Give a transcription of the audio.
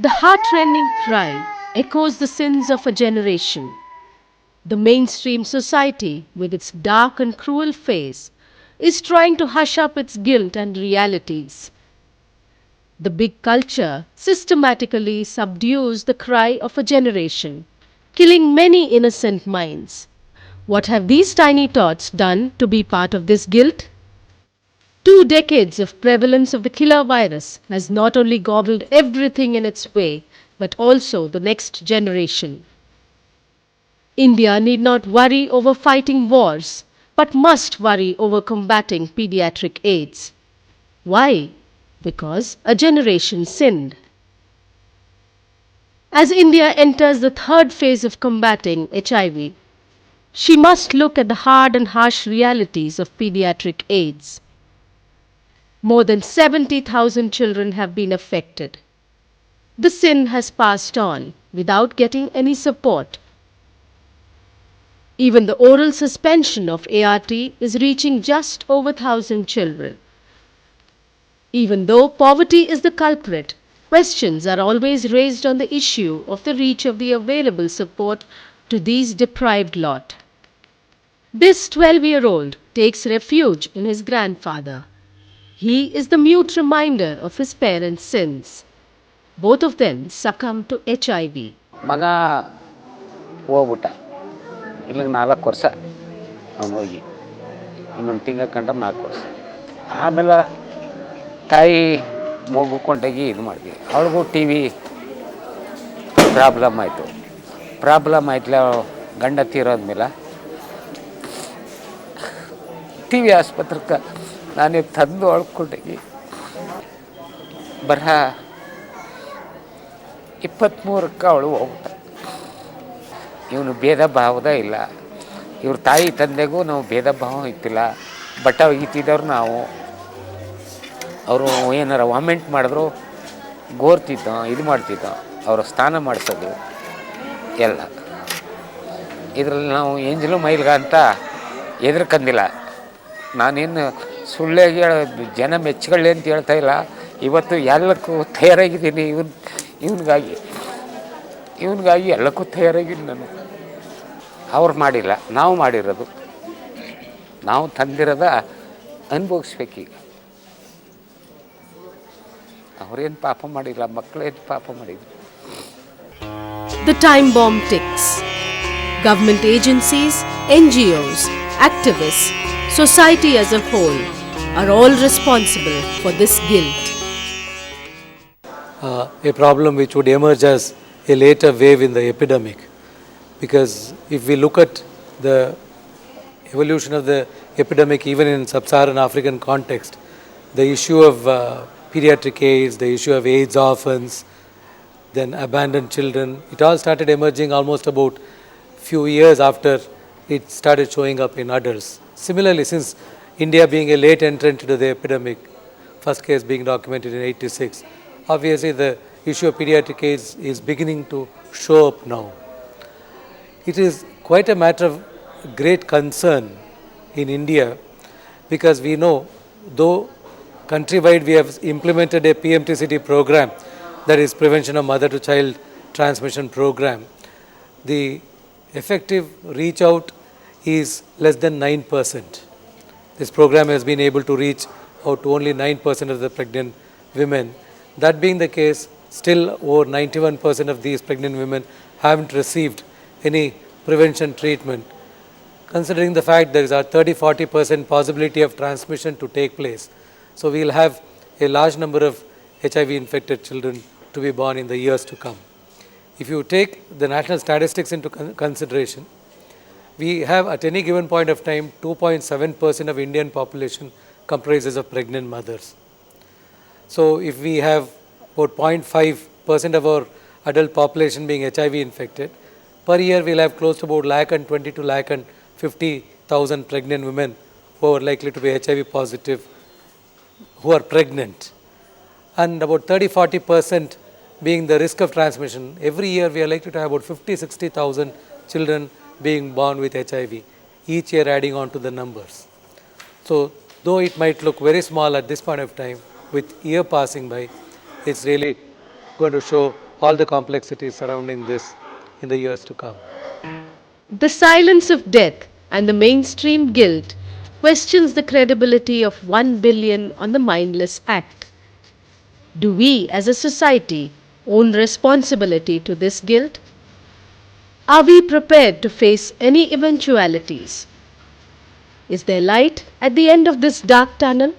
The heart-rending cry echoes the sins of a generation. The mainstream society, with its dark and cruel face, is trying to hush up its guilt and realities. The big culture systematically subdues the cry of a generation, killing many innocent minds. What have these tiny tots done to be part of this guilt? 2 decades of prevalence of the killer virus has not only gobbled everything in its way, but also the next generation. India need not worry over fighting wars, but must worry over combating pediatric AIDS. Why? Because a generation sinned. As India enters the third phase of combating HIV, she must look at the hard and harsh realities of pediatric AIDS. More than 70,000 children have been affected. The sin has passed on without getting any support. Even the oral suspension of ART is reaching just over 1,000 children. Even though poverty is the culprit, questions are always raised on the issue of the reach of the available support to these deprived lot. This 12-year-old takes refuge in his grandfather. He is the mute reminder of his parents' sins. Both of them succumb to HIV. ಮಗ ಹೋಗ್ಬಿಟ್ಟ ಇಲ್ಲಿಗೆ 4 ವರ್ಷ ಅವನು ಹೋಗಿ ಇನ್ನೊಂದು ತಿಂಗಳ ಕಂಡ 4 ವರ್ಷ ಆಮೇಲೆ ತಾಯಿ ಮಗು ಕೊಂಡೋಗಿ ಇದು ಮಾಡಿದ್ವಿ ಅವಳಿಗೂ ಟಿ ವಿ ಪ್ರಾಬ್ಲಮ್ ಆಯ್ತಲ್ಲ ಗಂಡ ತೀರೋದ್ಮೇಲೆ ಟಿ ವಿ ಆಸ್ಪತ್ರೆಗೆ ನಾನೇ ತಂದು ಒಳ್ಕೊಂಡೋಗಿ ಬರಹ 23ಕ್ಕೆ ಅವಳು ಹೋಗ್ಬಿಟ್ಟ. ಇವನು ಭೇದ ಭಾವದ ಇಲ್ಲ, ಇವ್ರ ತಾಯಿ ತಂದೆಗೂ ನಾವು ಭೇದ ಭಾವ ಇತ್ತಿಲ್ಲ. ಬಟ್ಟ ಒಗಿತಿದ್ದವ್ರು ನಾವು, ಅವರು ಏನಾರ ವಾಮೆಂಟ್ ಮಾಡಿದ್ರು ಗೋರ್ತಿದ್ದೋ ಇದು ಮಾಡ್ತಿದ್ದೋ, ಅವರ ಸ್ನಾನ ಮಾಡಿಸೋದು ಎಲ್ಲ. ಇದರಲ್ಲಿ ನಾವು ಎಂಜಲು ಮೈಲ್ಗ ಅಂತ ಹೆದರ್ಕಂದಿಲ್ಲ. ನಾನೇನು ಸುಳ್ಳಾಗಿ ಜನ ಮೆಚ್ಚುಗಳೇ ಅಂತ ಹೇಳ್ತಾ ಇಲ್ಲ. ಇವತ್ತು ಎಲ್ಲಕ್ಕೂ ತಯಾರಾಗಿದ್ದೀನಿ. ಇವನಿಗಾಗಿ ಎಲ್ಲಕ್ಕೂ ತಯಾರಾಗಿದ್ದೀನಿ ನಾನು. ಅವ್ರು ಮಾಡಿಲ್ಲ, ನಾವು ಮಾಡಿರೋದು, ನಾವು ತಂದಿರೋದ ಅನುಭವಿಸ್ಬೇಕೀಗ. ಅವರೇನು ಪಾಪ ಮಾಡಿಲ್ಲ, ಮಕ್ಕಳೇನು ಪಾಪ ಮಾಡಿದ್ರು. The time bomb ticks. Government agencies, NGOs, activists, society as a whole are all responsible for this guilt. A problem which would emerge as a later wave in the epidemic, because if we look at the evolution of the epidemic even in sub-Saharan African context, the issue of pediatric AIDS, the issue of AIDS orphans, then abandoned children, it all started emerging almost about few years after it started showing up in adults. Similarly, since India being a late entrant into the epidemic, first case being documented in 86, obviously the issue of pediatric AIDS is beginning to show up now. It is quite a matter of great concern in India, because we know, though countrywide we have implemented a PMTCT program, that is prevention of mother to child transmission program, the effective reach out is less than 9%. This program has been able to reach out to only 9% of the pregnant women. That being the case, still over 91% of these pregnant women haven't received any prevention treatment. Considering the fact there is a 30-40% possibility of transmission to take place, so we will have a large number of HIV infected children to be born in the years to come. If you take the national statistics into consideration, we have at any given point of time 2.7% of Indian population comprises of pregnant mothers. So if we have about 0.5% of our adult population being HIV infected, per year we will have close to about 120 to 150,000 pregnant women who are likely to be HIV positive, who are pregnant. And about 30-40% being the risk of transmission. Every year we are likely to have about 50-60,000 children being born with HIV, each year adding on to the numbers. So though it might look very small at this point of time, with year passing by, it's really going to show all the complexities surrounding this in the years to come. The silence of death and the mainstream guilt questions the credibility of 1 billion on the mindless act. Do we as a society own responsibility to this guilt? Are we prepared to face any eventualities? Is there light at the end of this dark tunnel?